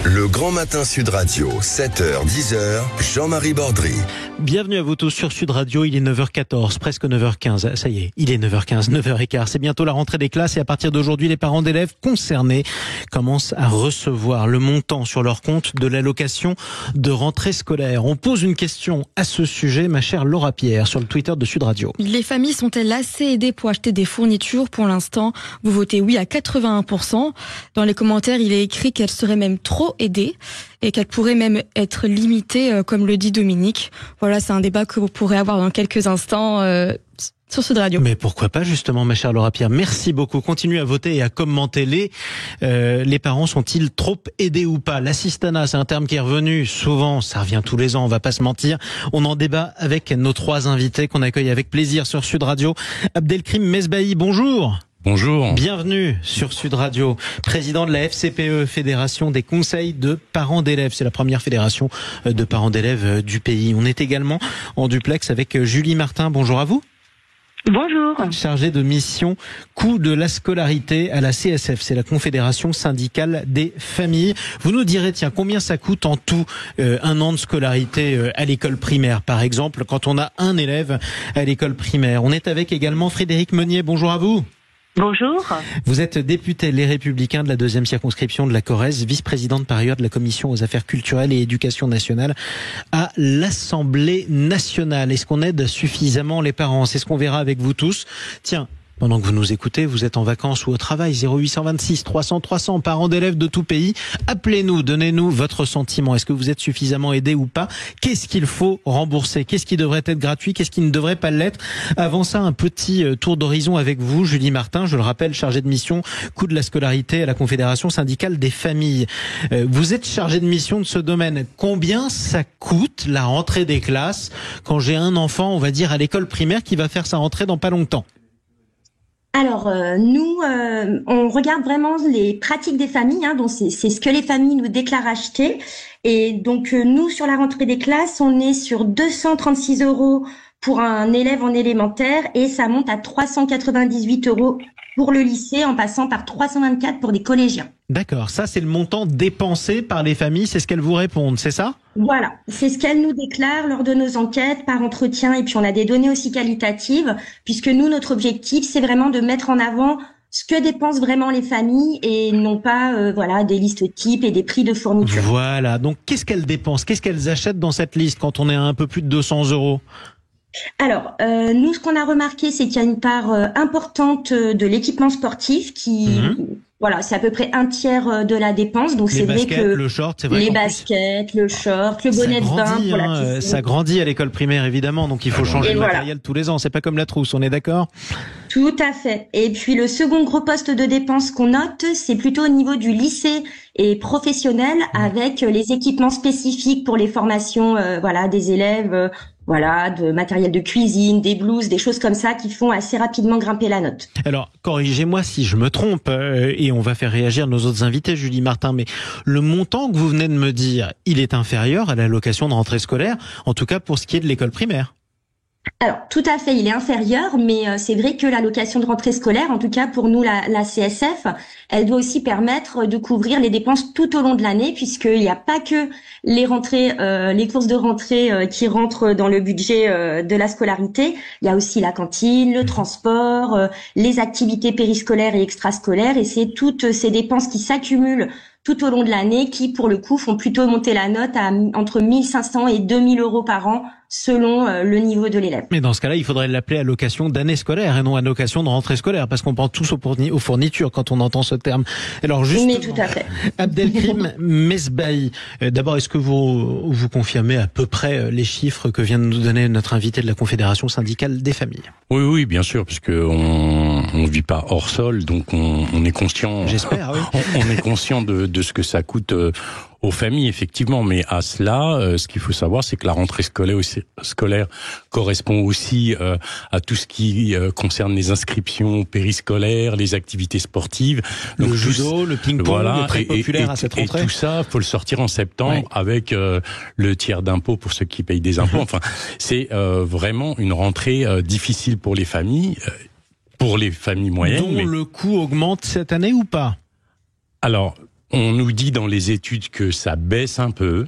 Le Grand Matin Sud Radio, 7h, 10h, Jean-Marie Bordry. Bienvenue à vous tous sur Sud Radio, il est 9h14, presque 9h15, ça y est, il est 9h15, 9h15, c'est bientôt la rentrée des classes et à partir d'aujourd'hui, les parents d'élèves concernés commencent à recevoir le montant sur leur compte de l'allocation de rentrée scolaire. On pose une question à ce sujet, ma chère Laura Pierre, sur le Twitter de Sud Radio. Les familles sont-elles assez aidées pour acheter des fournitures? Pour l'instant, vous votez oui à 81%. Dans les commentaires, il est écrit qu'elles seraient même trop aidées et qu'elles pourraient même être limitées, comme le dit Dominique. Voilà, c'est un débat que vous pourrez avoir dans quelques instants sur Sud Radio. Mais pourquoi pas justement, ma chère Laura Pierre. Merci beaucoup. Continuez à voter et à commenter. Les parents sont-ils trop aidés ou pas? L'assistanat, c'est un terme qui est revenu souvent. Ça revient tous les ans, on va pas se mentir. On en débat avec nos trois invités qu'on accueille avec plaisir sur Sud Radio. Abdelkrim Mesbahi, bonjour. Bonjour. Bienvenue sur Sud Radio, président de la FCPE, Fédération des conseils de parents d'élèves. C'est la première fédération de parents d'élèves du pays. On est également en duplex avec Julie Martin. Bonjour à vous. Bonjour. Chargée de mission coût de la scolarité à la CSF, c'est la Confédération syndicale des familles. Vous nous direz, tiens, combien ça coûte en tout un an de scolarité à l'école primaire, par exemple, quand on a un élève à l'école primaire. On est avec également Frédéric Meunier. Bonjour à vous. Bonjour. Vous êtes député Les Républicains de la 2e circonscription de la Corrèze, vice-présidente par ailleurs de la Commission aux affaires culturelles et éducation nationale à l'Assemblée nationale. Est-ce qu'on aide suffisamment les parents? C'est ce qu'on verra avec vous tous. Tiens, pendant que vous nous écoutez, vous êtes en vacances ou au travail, 0826 300 300, parents d'élèves de tout pays. Appelez-nous, donnez-nous votre sentiment. Est-ce que vous êtes suffisamment aidés ou pas? Qu'est-ce qu'il faut rembourser? Qu'est-ce qui devrait être gratuit? Qu'est-ce qui ne devrait pas l'être? Avant ça, un petit tour d'horizon avec vous, Julie Martin, je le rappelle, chargée de mission coût de la scolarité à la Confédération syndicale des familles. Vous êtes chargée de mission de ce domaine. Combien ça coûte la rentrée des classes quand j'ai un enfant, on va dire, à l'école primaire qui va faire sa rentrée dans pas longtemps? Alors, nous, on regarde vraiment les pratiques des familles, donc c'est ce que les familles nous déclarent acheter. Et donc, nous, sur la rentrée des classes, on est sur 236 € pour un élève en élémentaire et ça monte à 398 € pour le lycée, en passant par 324 pour des collégiens. D'accord, ça c'est le montant dépensé par les familles, c'est ce qu'elles vous répondent, c'est ça? Voilà, c'est ce qu'elles nous déclarent lors de nos enquêtes, par entretien, et puis on a des données aussi qualitatives, puisque nous, notre objectif, c'est vraiment de mettre en avant ce que dépensent vraiment les familles et non pas des listes types et des prix de fourniture. Voilà, donc qu'est-ce qu'elles dépensent? Qu'est-ce qu'elles achètent dans cette liste quand on est à un peu plus de 200 €? Alors, nous, ce qu'on a remarqué, c'est qu'il y a une part importante de l'équipement sportif qui... Voilà, c'est à peu près un tiers de la dépense. Donc c'est vrai que le short, c'est vrai. Les baskets, le short, le bonnet de bain pour la piscine. Ça grandit à l'école primaire évidemment, donc il faut changer le matériel tous les ans. C'est pas comme la trousse, on est d'accord? Tout à fait. Et puis le second gros poste de dépense qu'on note, c'est plutôt au niveau du lycée et professionnel, avec les équipements spécifiques pour les formations, des élèves. De matériel de cuisine, des blouses, des choses comme ça qui font assez rapidement grimper la note. Alors, corrigez-moi si je me trompe, et on va faire réagir nos autres invités, Julie Martin, mais le montant que vous venez de me dire, il est inférieur à l'allocation de rentrée scolaire, en tout cas pour ce qui est de l'école primaire. Alors, tout à fait, il est inférieur, mais c'est vrai que l'allocation de rentrée scolaire, en tout cas pour nous, la CSF, elle doit aussi permettre de couvrir les dépenses tout au long de l'année, puisqu'il n'y a pas que les rentrées, les courses de rentrée qui rentrent dans le budget de la scolarité. Il y a aussi la cantine, le transport, les activités périscolaires et extrascolaires, et c'est toutes ces dépenses qui s'accumulent tout au long de l'année qui, pour le coup, font plutôt monter la note à entre 1500 et 2000 € par an, selon le niveau de l'élève. Mais dans ce cas-là, il faudrait l'appeler allocation d'année scolaire et non allocation de rentrée scolaire, parce qu'on pense tous aux fournitures quand on entend ce terme. Alors justement, mais tout à fait. Abdelkrim Mesbahi, d'abord, est-ce que vous confirmez à peu près les chiffres que vient de nous donner notre invité de la Confédération syndicale des familles? Oui, bien sûr, parce que on vit pas hors sol, donc on est conscient. J'espère, oui. On est conscient de ce que ça coûte aux familles, effectivement, mais à cela, ce qu'il faut savoir, c'est que la rentrée scolaire correspond aussi à tout ce qui concerne les inscriptions périscolaires, les activités sportives. Donc, le judo, le ping-pong, très populaire à cette rentrée. Et tout ça, faut le sortir en septembre avec le tiers d'impôt pour ceux qui payent des impôts. Enfin, c'est vraiment une rentrée difficile pour les familles moyennes. Dont le coût augmente cette année ou pas? Alors, On nous dit dans les études que ça baisse un peu,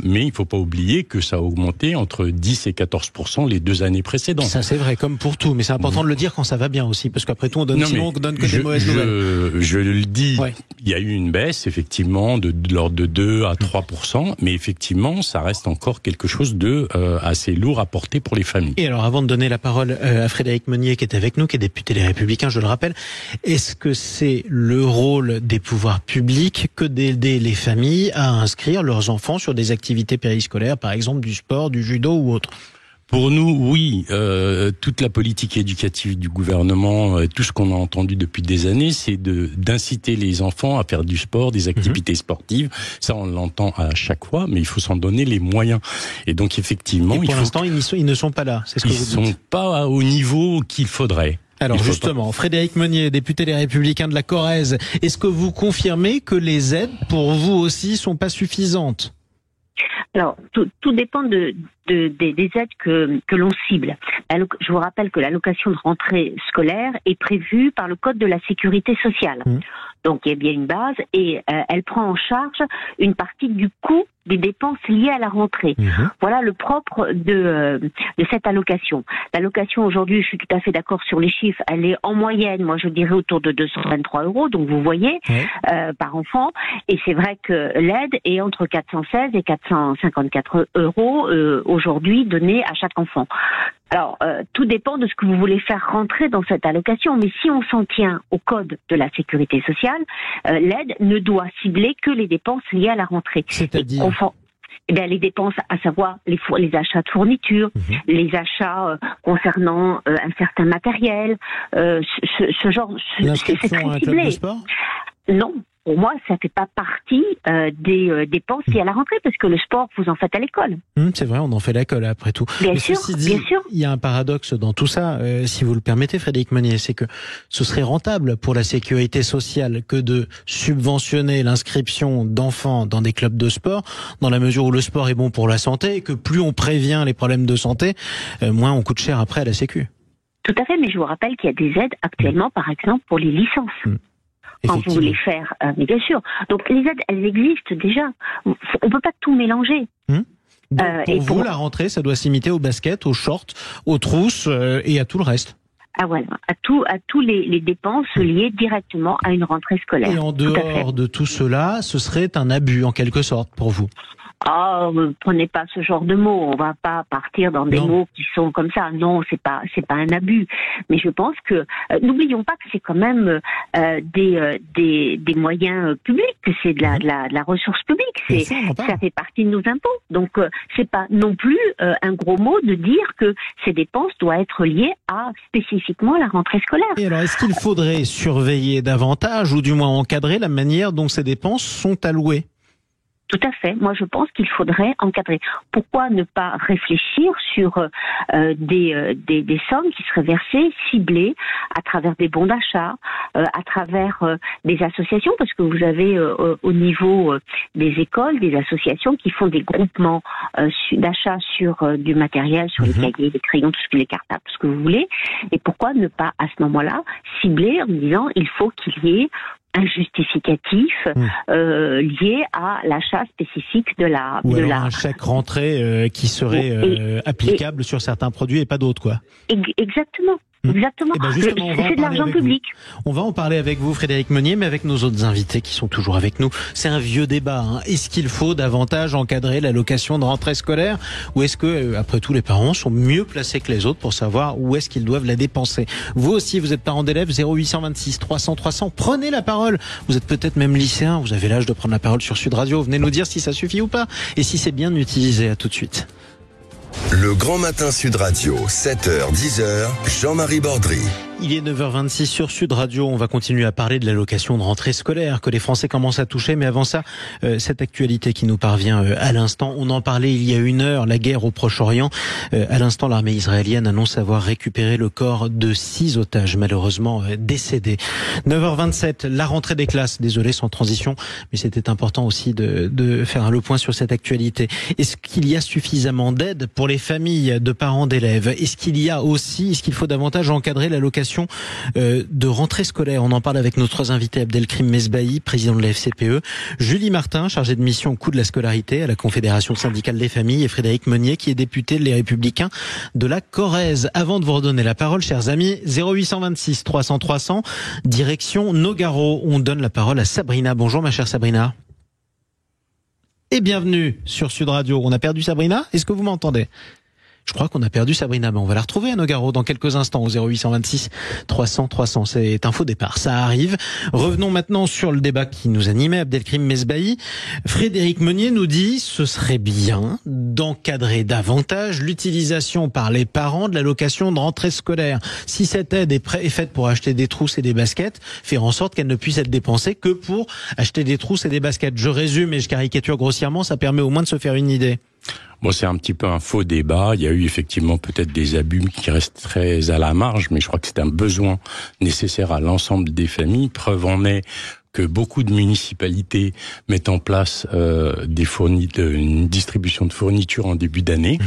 mais il faut pas oublier que ça a augmenté entre 10 et 14% les 2 années précédentes. Ça c'est vrai, comme pour tout, mais c'est important de le dire quand ça va bien aussi, parce qu'après tout on donne, on donne que des mauvaises nouvelles. Je le dis, il y a eu une baisse effectivement de l'ordre de 2 à 3%, mais effectivement ça reste encore quelque chose de assez lourd à porter pour les familles. Et alors avant de donner la parole à Frédéric Meunier qui est avec nous, qui est député Les Républicains, je le rappelle, est-ce que c'est le rôle des pouvoirs publics que d'aider les familles à inscrire leurs enfants sur des activités périscolaires, par exemple du sport, du judo ou autre? Pour nous, oui. Toute la politique éducative du gouvernement, tout ce qu'on a entendu depuis des années, c'est d'inciter les enfants à faire du sport, des activités sportives. Ça, on l'entend à chaque fois, mais il faut s'en donner les moyens. Et donc, effectivement... Et pour l'instant, ils ne sont pas là, c'est ce que vous dites. Ils ne sont pas au niveau qu'il faudrait. Alors justement, Frédéric Meunier, député Les Républicains de la Corrèze, est-ce que vous confirmez que les aides, pour vous aussi, sont pas suffisantes? Alors, tout dépend des aides que l'on cible. Je vous rappelle que l'allocation de rentrée scolaire est prévue par le Code de la sécurité sociale. Donc, il y a bien une base et elle prend en charge une partie du coût des dépenses liées à la rentrée. Voilà le propre de cette allocation. L'allocation aujourd'hui, je suis tout à fait d'accord sur les chiffres, elle est en moyenne, moi je dirais autour de 223 €, donc vous voyez, par enfant. Et c'est vrai que l'aide est entre 416 et 454 € aujourd'hui donnée à chaque enfant. Alors, tout dépend de ce que vous voulez faire rentrer dans cette allocation, mais si on s'en tient au code de la sécurité sociale, l'aide ne doit cibler que les dépenses liées à la rentrée. C'est-à-dire les dépenses, à savoir les achats de fournitures, les achats concernant un certain matériel, ce genre, c'est très à un club ciblé. de sport ? Non. Pour moi, ça fait pas partie des dépenses liées à la rentrée, parce que le sport, vous en faites à l'école. C'est vrai, on en fait à l'école après tout. Bien sûr. Il y a un paradoxe dans tout ça, si vous le permettez, Frédéric Meunier, c'est que ce serait rentable pour la sécurité sociale que de subventionner l'inscription d'enfants dans des clubs de sport, dans la mesure où le sport est bon pour la santé, et que plus on prévient les problèmes de santé, moins on coûte cher après à la Sécu. Tout à fait, mais je vous rappelle qu'il y a des aides actuellement, par exemple, pour les licences. Quand vous voulez faire, mais bien sûr. Donc les aides, elles existent déjà. On peut pas tout mélanger. Donc, pour vous, la rentrée, ça doit s'imiter au basket, aux shorts, aux trousses et à tout le reste. Ah voilà, à tous les dépenses liées directement à une rentrée scolaire. Et en dehors de tout cela, ce serait un abus en quelque sorte pour vous. Prenez pas ce genre de mots. On va pas partir dans des mots qui sont comme ça. Non, c'est pas un abus. Mais je pense que n'oublions pas que c'est quand même des moyens publics, que c'est de la ressource publique. Ça fait partie de nos impôts. Donc c'est pas non plus un gros mot de dire que ces dépenses doivent être liées à spécifiquement la rentrée scolaire. Et alors, est-ce qu'il faudrait surveiller davantage ou du moins encadrer la manière dont ces dépenses sont allouées ? Tout à fait. Moi, je pense qu'il faudrait encadrer. Pourquoi ne pas réfléchir sur des sommes qui seraient versées, ciblées, à travers des bons d'achat, à travers des associations, parce que vous avez au niveau des écoles, des associations qui font des groupements d'achat sur du matériel, sur les cahiers, les crayons, tout ce que les cartables, tout ce que vous voulez. Et pourquoi ne pas, à ce moment-là, cibler en disant il faut qu'il y ait un justificatif lié à l'achat spécifique de la... un chèque rentrée qui serait applicable sur certains produits et pas d'autres, quoi. Exactement. Exactement. C'est de l'argent public. On va en parler avec vous, Frédéric Meunier, mais avec nos autres invités qui sont toujours avec nous. C'est un vieux débat. Est-ce qu'il faut davantage encadrer l'allocation de rentrée scolaire, ou est-ce que, après tout, les parents sont mieux placés que les autres pour savoir où est-ce qu'ils doivent la dépenser? Vous aussi, vous êtes parent d'élèves, 0826 300 300. Prenez la parole. Vous êtes peut-être même lycéen. Vous avez l'âge de prendre la parole sur Sud Radio. Venez nous dire si ça suffit ou pas et si c'est bien utilisé. À tout de suite. Le Grand Matin Sud Radio, 7h, 10h, Jean-Marie Bordry. Il est 9h26 sur Sud Radio. On va continuer à parler de l'allocation de rentrée scolaire que les Français commencent à toucher. Mais avant ça, cette actualité qui nous parvient à l'instant. On en parlait il y a une heure, la guerre au Proche-Orient. À l'instant, l'armée israélienne annonce avoir récupéré le corps de 6 otages malheureusement décédés. 9h27, la rentrée des classes. Désolé, sans transition, mais c'était important aussi de faire le point sur cette actualité. Est-ce qu'il y a suffisamment d'aide pour les familles de parents d'élèves? Est-ce qu'il faut davantage encadrer l'allocation l'allocation de rentrée scolaire. On en parle avec nos 3 invités, Abdelkrim Mesbahi, président de la FCPE, Julie Martin, chargée de mission au coût de la scolarité à la Confédération syndicale des familles, et Frédéric Meunier, qui est député de Les Républicains de la Corrèze. Avant de vous redonner la parole, chers amis, 0826 300 300, direction Nogaro. On donne la parole à Sabrina. Bonjour ma chère Sabrina. Et bienvenue sur Sud Radio. On a perdu Sabrina? Est-ce que vous m'entendez? Je crois qu'on a perdu Sabrina, mais on va la retrouver à Nogaro dans quelques instants au 0826 300 300. C'est un faux départ, ça arrive. Revenons maintenant sur le débat qui nous animait, Abdelkrim Mesbahi. Frédéric Meunier nous dit ce serait bien d'encadrer davantage l'utilisation par les parents de l'allocation de rentrée scolaire. Si cette aide est faite pour acheter des trousses et des baskets, faire en sorte qu'elle ne puisse être dépensée que pour acheter des trousses et des baskets. Je résume et je caricature grossièrement, ça permet au moins de se faire une idée. Bon, c'est un petit peu un faux débat. Il y a eu effectivement peut-être des abus qui restent très à la marge, mais je crois que c'est un besoin nécessaire à l'ensemble des familles. Preuve en est que beaucoup de municipalités mettent en place une distribution de fournitures en début d'année,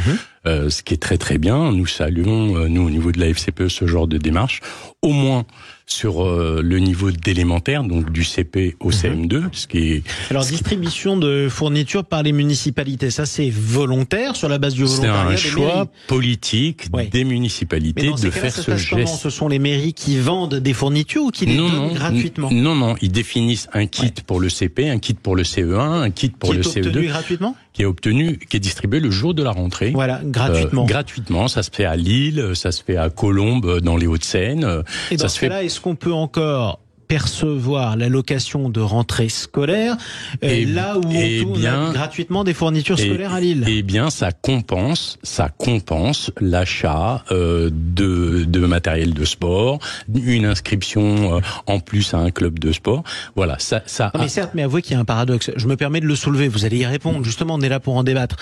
ce qui est très très bien. Nous saluons, nous au niveau de la FCPE, ce genre de démarche, au moins sur le niveau d'élémentaire, donc du CP au CM2, ce qui est... Alors, distribution de fournitures par les municipalités, ça c'est volontaire, sur la base du volontariat? C'est un choix politique des municipalités de faire ce geste. Ce sont les mairies qui vendent des fournitures ou qui les donnent gratuitement? Non, ils définissent un kit pour le CP, un kit pour le CE1, un kit pour le CE2. Qui est obtenu gratuitement? Qui est distribué le jour de la rentrée. Voilà, gratuitement. Gratuitement, ça se fait à Lille, ça se fait à Colombes, dans les Hauts-de-Seine. Et dans ce cas-là, est-ce qu'on peut encore percevoir l'allocation de rentrée scolaire là où on a gratuitement des fournitures scolaires à Lille? Eh bien, ça compense l'achat de matériel de sport, une inscription en plus à un club de sport. Voilà, ça. Non, mais certes, mais avouez qu'il y a un paradoxe. Je me permets de le soulever. Vous allez y répondre. Justement, on est là pour en débattre.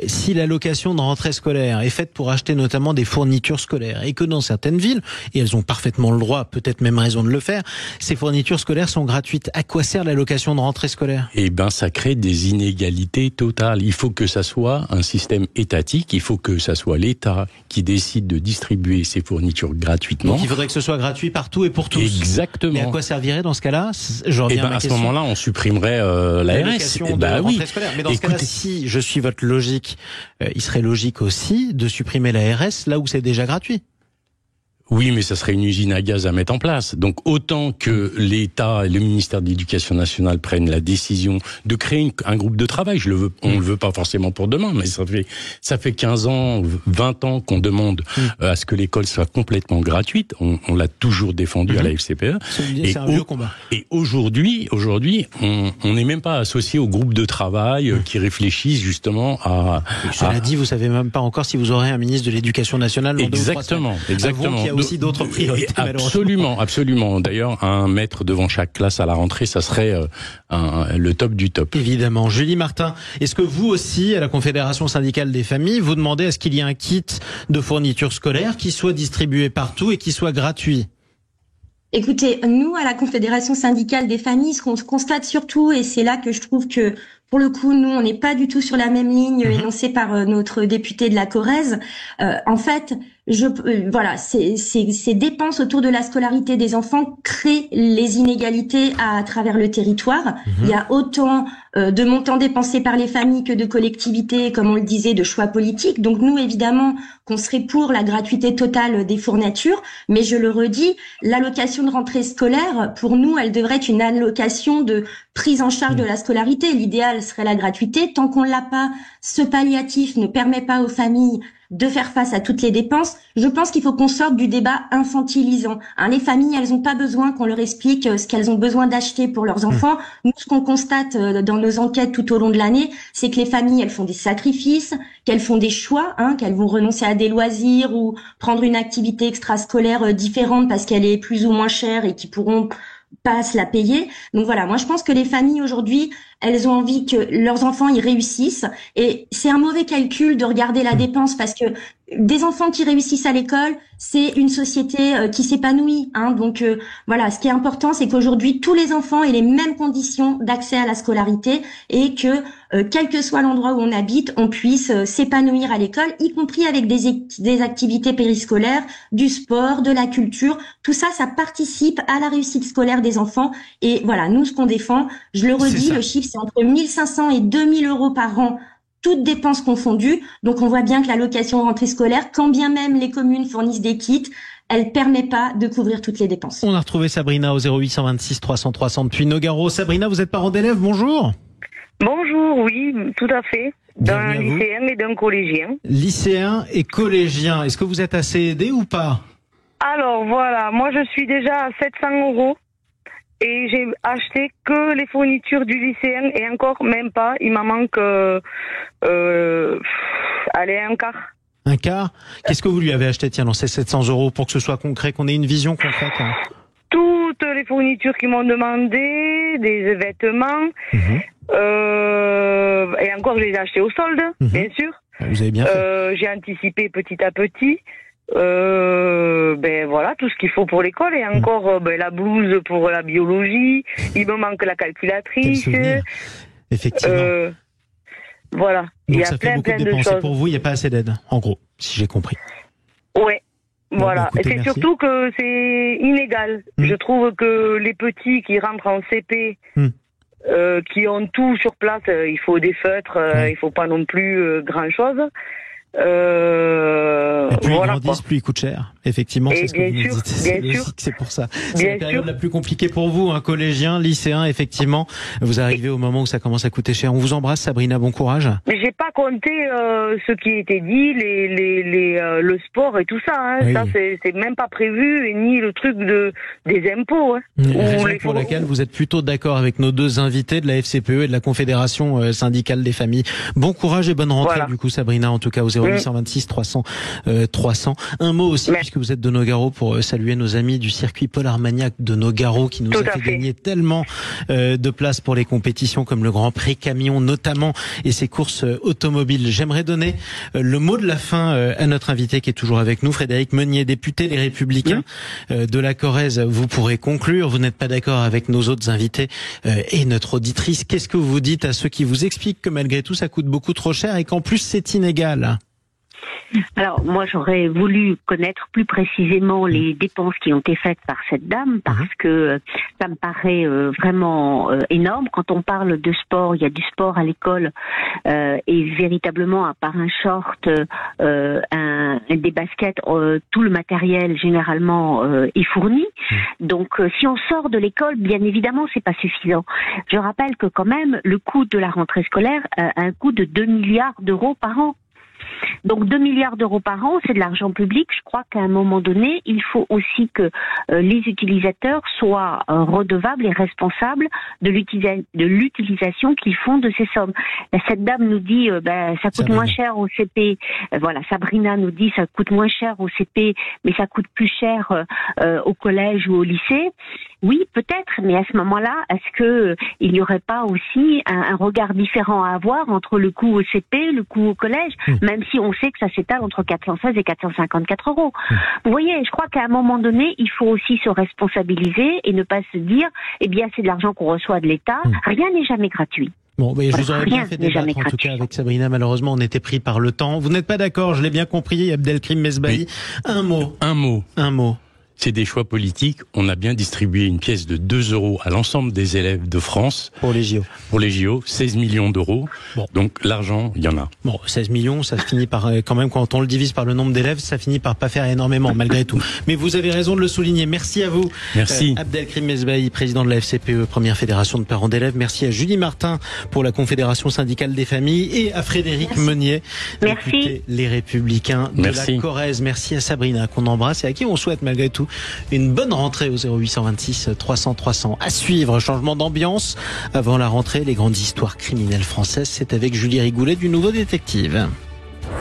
Si l'allocation de rentrée scolaire est faite pour acheter notamment des fournitures scolaires et que dans certaines villes, et elles ont parfaitement le droit, peut-être même raison de le faire, ces fournitures scolaires sont gratuites. À quoi sert l'allocation de rentrée scolaire? Eh ben, ça crée des inégalités totales. Il faut que ça soit un système étatique. Il faut que ça soit l'État qui décide de distribuer ces fournitures gratuitement. Donc, il faudrait que ce soit gratuit partout et pour tous. Exactement. Mais à quoi servirait dans ce cas-là? À ce moment-là, on supprimerait l'allocation de rentrée scolaire. Mais dans ce cas-là, si je suis votre logique, il serait logique aussi de supprimer l'ARS là où c'est déjà gratuit. Oui, mais ça serait une usine à gaz à mettre en place. Donc autant que l'État et le ministère de l'Éducation nationale prennent la décision de créer un groupe de travail. On le veut pas forcément pour demain, mais ça fait 15 ans, 20 ans qu'on demande à ce que l'école soit complètement gratuite. On l'a toujours défendu à la FCPE. C'est un vieux combat. Et aujourd'hui, on n'est même pas associé au groupe de travail qui réfléchissent justement à... Cela dit, vous savez même pas encore si vous aurez un ministre de l'Éducation nationale dans 2 ou 3 semaines. Exactement. Il y a aussi d'autres priorités. Absolument. D'ailleurs, un maître devant chaque classe à la rentrée, ça serait le top du top. Évidemment. Julie Martin, est-ce que vous aussi, à la Confédération syndicale des familles, vous demandez à ce qu'il y ait un kit de fournitures scolaires qui soit distribué partout et qui soit gratuit? Écoutez, nous, à la Confédération syndicale des familles, ce qu'on constate surtout, et c'est là que je trouve que, pour le coup, nous, on n'est pas du tout sur la même ligne énoncée par notre député de la Corrèze. En fait, ces dépenses autour de la scolarité des enfants créent les inégalités à travers le territoire. Il y a autant de montants dépensés par les familles que de collectivités, comme on le disait, de choix politiques. Donc nous, évidemment, qu'on serait pour la gratuité totale des fournitures, mais je le redis, l'allocation de rentrée scolaire, pour nous, elle devrait être une allocation de prise en charge de la scolarité. L'idéal serait la gratuité. Tant qu'on l'a pas, ce palliatif ne permet pas aux familles de faire face à toutes les dépenses. Je pense qu'il faut qu'on sorte du débat infantilisant. Les familles, elles n'ont pas besoin qu'on leur explique ce qu'elles ont besoin d'acheter pour leurs enfants. Nous, ce qu'on constate dans nos enquêtes tout au long de l'année, c'est que les familles, elles font des sacrifices, qu'elles font des choix, qu'elles vont renoncer à des loisirs ou prendre une activité extrascolaire différente parce qu'elle est plus ou moins chère et qui pourront pas se la payer. Donc voilà, moi je pense que les familles aujourd'hui, elles ont envie que leurs enfants y réussissent, et c'est un mauvais calcul de regarder la dépense, parce que des enfants qui réussissent à l'école, c'est une société qui s'épanouit. Donc voilà, ce qui est important, c'est qu'aujourd'hui tous les enfants aient les mêmes conditions d'accès à la scolarité et que quel que soit l'endroit où on habite, on puisse s'épanouir à l'école, y compris avec des activités périscolaires, du sport, de la culture. Tout ça, ça participe à la réussite scolaire des enfants. Et voilà, nous, ce qu'on défend, je le redis, le chiffre, c'est entre 1 500 et 2 000 euros par an, toutes dépenses confondues. Donc on voit bien que l'allocation rentrée scolaire, quand bien même les communes fournissent des kits, elle permet pas de couvrir toutes les dépenses. On a retrouvé Sabrina au 0826 300 300 depuis Nogaro. Sabrina, vous êtes parent d'élève, bonjour. Bonjour, oui, tout à fait. D'un lycéen et d'un collégien. Lycéen et collégien, est-ce que vous êtes assez aidé ou pas? Alors voilà, moi je suis déjà à 700 € et j'ai acheté que les fournitures du lycéen et encore même pas, il m'en manque allez, un quart. Un quart? Qu'est-ce que vous lui avez acheté, tiens, dans ces 700 € pour que ce soit concret, qu'on ait une vision concrète? Toutes les fournitures qu'ils m'ont demandé, des vêtements, et encore je les ai achetés au solde, bien sûr. Vous avez bien fait. J'ai anticipé petit à petit. Ben voilà, tout ce qu'il faut pour l'école et encore la blouse pour la biologie. Il me manque la calculatrice. Effectivement. Voilà. Donc il y a ça plein fait beaucoup de de dépenses. choses. Et pour vous, il n'y a pas assez d'aide, en gros, si j'ai compris. Ouais. Voilà. Écoutez, et c'est merci. surtout que c'est inégal. Je trouve que les petits qui rentrent en CP, qui ont tout sur place, il faut des feutres, il faut pas non plus grand chose. Et plus voilà, ils grandissent, plus ils coûtent cher. Effectivement, et c'est ce que vous bien nous sûr, dites. C'est bien sûr. logique, c'est pour ça. C'est Bien la période sûr. la plus compliquée pour vous, un collégien, lycéen, effectivement. Vous arrivez au moment où ça commence à coûter cher. On vous embrasse, Sabrina, bon courage. Mais j'ai pas compté ce qui était dit, le sport et tout ça. Hein. Oui. Ça, c'est même pas prévu, et ni le truc des impôts. Hein. Raison les pour laquelle vous êtes plutôt d'accord avec nos deux invités de la FCPE et de la Confédération syndicale des familles. Bon courage et bonne rentrée, du coup, Sabrina, en tout cas, au 0826 300 300. Un mot aussi, puisque vous êtes de Nogaro, pour saluer nos amis du circuit Paul Armagnac de Nogaro, qui nous a fait gagner tellement de places pour les compétitions comme le Grand Prix Camion notamment, et ses courses automobiles. J'aimerais donner le mot de la fin à notre invité qui est toujours avec nous, Frédéric Meunier, député Les Républicains de la Corrèze. Vous pourrez conclure, vous n'êtes pas d'accord avec nos autres invités et notre auditrice. Qu'est-ce que vous dites à ceux qui vous expliquent que malgré tout ça coûte beaucoup trop cher et qu'en plus c'est inégal? Alors, moi, j'aurais voulu connaître plus précisément les dépenses qui ont été faites par cette dame, parce que ça me paraît vraiment énorme. Quand on parle de sport, il y a du sport à l'école, et véritablement, à part un short, des baskets, tout le matériel, généralement, est fourni. Donc, si on sort de l'école, bien évidemment, c'est pas suffisant. Je rappelle que quand même, le coût de la rentrée scolaire a un coût de 2 milliards d'euros par an. Donc 2 milliards d'euros par an, c'est de l'argent public. Je crois qu'à un moment donné, il faut aussi que les utilisateurs soient redevables et responsables de l'utilisation qu'ils font de ces sommes. Cette dame nous dit ça coûte moins cher au CP. Voilà, Sabrina nous dit ça coûte moins cher au CP, mais ça coûte plus cher au collège ou au lycée. Oui, peut-être, mais à ce moment-là, est-ce que il n'y aurait pas aussi un regard différent à avoir entre le coût au CP, le coût au collège, même si on sait que ça s'étale entre 416 et 454 euros. Vous voyez, je crois qu'à un moment donné, il faut aussi se responsabiliser et ne pas se dire, eh bien, c'est de l'argent qu'on reçoit de l'État. Rien n'est jamais gratuit. Bon, je vous aurais bien fait débattre, en tout cas, avec Sabrina. Malheureusement, on était pris par le temps. Vous n'êtes pas d'accord, je l'ai bien compris, Abdelkrim Mesbahi. Un mot. C'est des choix politiques. On a bien distribué une pièce de 2 € à l'ensemble des élèves de France. Pour les JO. Pour les JO, 16 millions d'euros. Bon. Donc l'argent, il y en a. Bon, 16 millions, ça finit par, quand même, quand on le divise par le nombre d'élèves, ça finit par pas faire énormément, malgré tout. Mais vous avez raison de le souligner. Merci à vous. Merci. Abdelkrim Mesbahi, président de la FCPE, première fédération de parents d'élèves. Merci à Julie Martin pour la Confédération syndicale des familles et à Frédéric Meunier, député Les Républicains de la Corrèze. Merci à Sabrina, qu'on embrasse et à qui on souhaite, malgré tout, une bonne rentrée au 0826 300 300. À suivre, changement d'ambiance. Avant la rentrée, les grandes histoires criminelles françaises, c'est avec Julie Rigoulet du Nouveau Détective.